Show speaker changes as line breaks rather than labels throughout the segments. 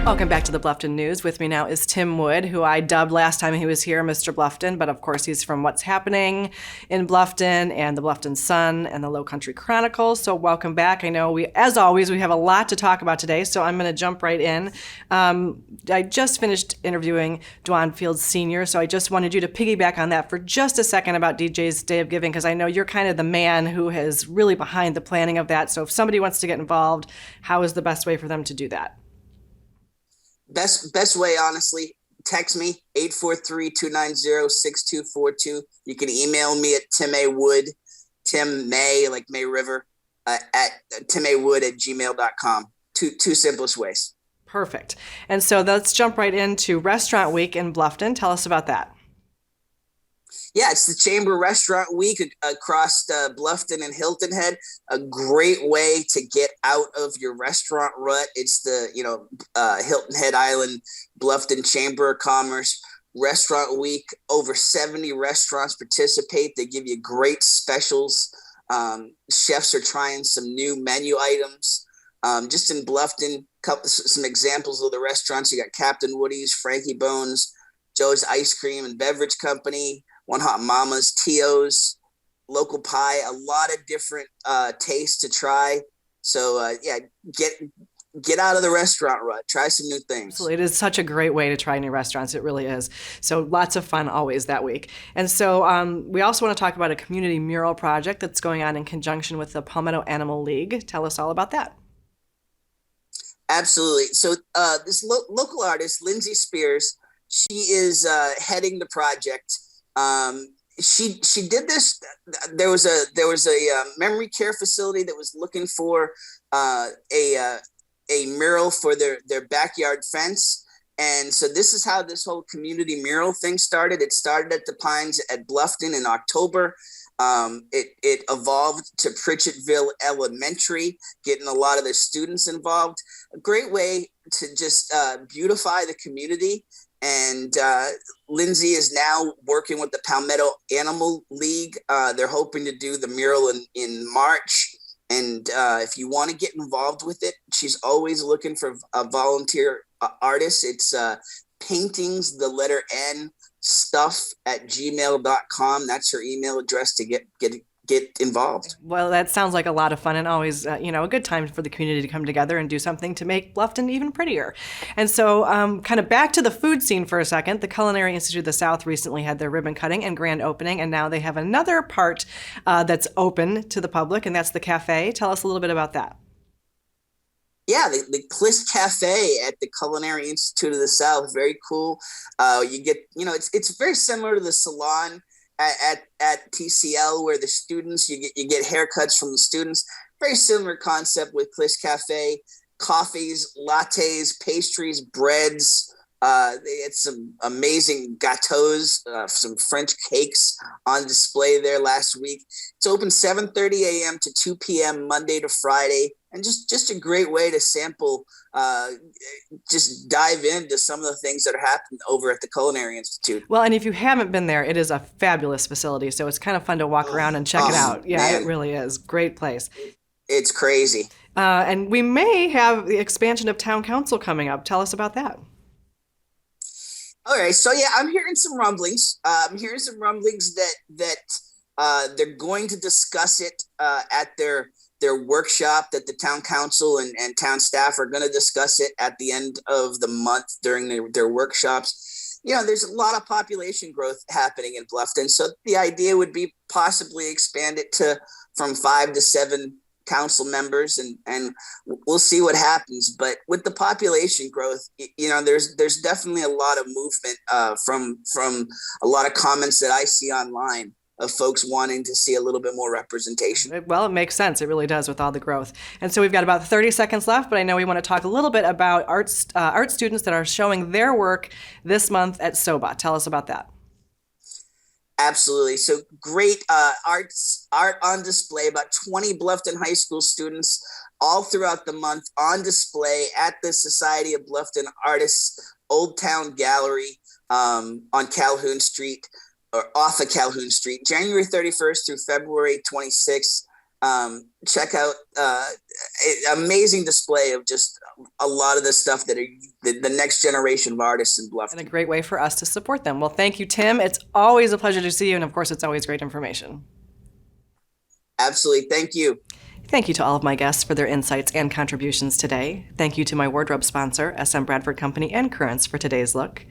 Welcome back to the Bluffton News. With me now is Tim Wood, who I dubbed last time he was here Mr. Bluffton, but of course he's from What's Happening in Bluffton and the Bluffton Sun and the Lowcountry Chronicle. So welcome back. I know as always, we have a lot to talk about today, so I'm going to jump right in. I just finished interviewing Dwan Fields Sr., so I just wanted you to piggyback on that for just a second about DJ's Day of Giving, because I know you're kind of the man who is really behind the planning of that. So if somebody wants to get involved, how is the best way for them to do that?
Best way, honestly, text me, 843-290-6242. You can email me at TimMayWood, Tim May, like May River, at TimMayWood@gmail.com. Two simplest ways.
Perfect. And so let's jump right into Restaurant Week in Bluffton. Tell us about that.
Yeah, it's the Chamber Restaurant Week across Bluffton and Hilton Head. A great way to get out of your restaurant rut. It's the Hilton Head Island Bluffton Chamber of Commerce Restaurant Week. Over 70 restaurants participate. They give you great specials. Chefs are trying some new menu items. Just in Bluffton, some examples of the restaurants. You got Captain Woody's, Frankie Bones, Joe's Ice Cream and Beverage Company, One Hot Mama's, Tio's, Local Pie, a lot of different tastes to try. So get out of the restaurant rut. Try some new things.
Absolutely. It is such a great way to try new restaurants. It really is. So lots of fun always that week. And so we also want to talk about a community mural project that's going on in conjunction with the Palmetto Animal League. Tell us all about that.
Absolutely. So this local artist, Lindsay Spears, she is heading the project. She did this. There was a memory care facility that was looking for a mural for their backyard fence, and so this is how this whole community mural thing started. It started at the Pines at Bluffton in October. It evolved to Pritchettville Elementary, getting a lot of the students involved. A great way to just beautify the community. And Lindsay is now working with the Palmetto Animal League. They're hoping to do the mural in March. And if you want to get involved with it, she's always looking for a volunteer artist. It's paintings, the letter N, stuff@gmail.com. That's her email address to get involved.
Well, that sounds like a lot of fun and always, a good time for the community to come together and do something to make Bluffton even prettier. And so kind of back to the food scene for a second, the Culinary Institute of the South recently had their ribbon cutting and grand opening, and now they have another part that's open to the public, and that's the cafe. Tell us a little bit about that.
Yeah, the Cliss Cafe at the Culinary Institute of the South, very cool. You get, it's very similar to the salon at TCL, where the students you get haircuts from the students. Very similar concept with Cliss Cafe. Coffees, lattes, pastries, breads. They had some amazing gâteaux, some French cakes on display there last week. It's open 7:30 a.m. to 2 p.m. Monday to Friday, and just a great way to sample, just dive into some of the things that are happening over at the Culinary Institute.
Well, and if you haven't been there, it is a fabulous facility, so it's kind of fun to walk around and check it out. Yeah, man. It really is. Great place.
It's crazy.
And we may have the expansion of town council coming up. Tell us about that.
All right, so yeah, I'm hearing some rumblings. That they're going to discuss it at their workshop, that the town council and town staff are going to discuss it at the end of the month during their workshops. There's a lot of population growth happening in Bluffton, so the idea would be possibly expand it from 5 to 7 council members, and we'll see what happens. But with the population growth, there's definitely a lot of movement from a lot of comments that I see online of folks wanting to see a little bit more representation.
Well, it makes sense. It really does with all the growth. And so we've got about 30 seconds left, but I know we want to talk a little bit about art students that are showing their work this month at SOBA. Tell us about that.
Absolutely. So great art on display. About 20 Bluffton High School students all throughout the month on display at the Society of Bluffton Artists Old Town Gallery on Calhoun Street, or off of Calhoun Street, January 31st through February 26th. Check out amazing display of just a lot of the stuff that are the next generation of artists in Bluffton.
And a great way for us to support them. Well, thank you, Tim. It's always a pleasure to see you. And of course, it's always great information.
Absolutely. Thank you.
Thank you to all of my guests for their insights and contributions today. Thank you to my wardrobe sponsor, SM Bradford Company and Currents, for today's look.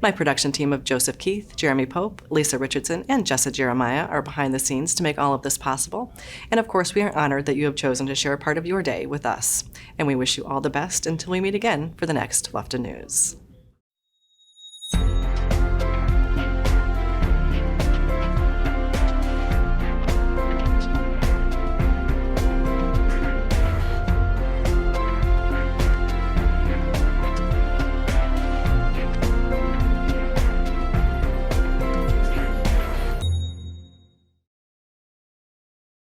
My production team of Joseph Keith, Jeremy Pope, Lisa Richardson, and Jessa Jeremiah are behind the scenes to make all of this possible. And of course, we are honored that you have chosen to share a part of your day with us. And we wish you all the best until we meet again for the next Bluffton News.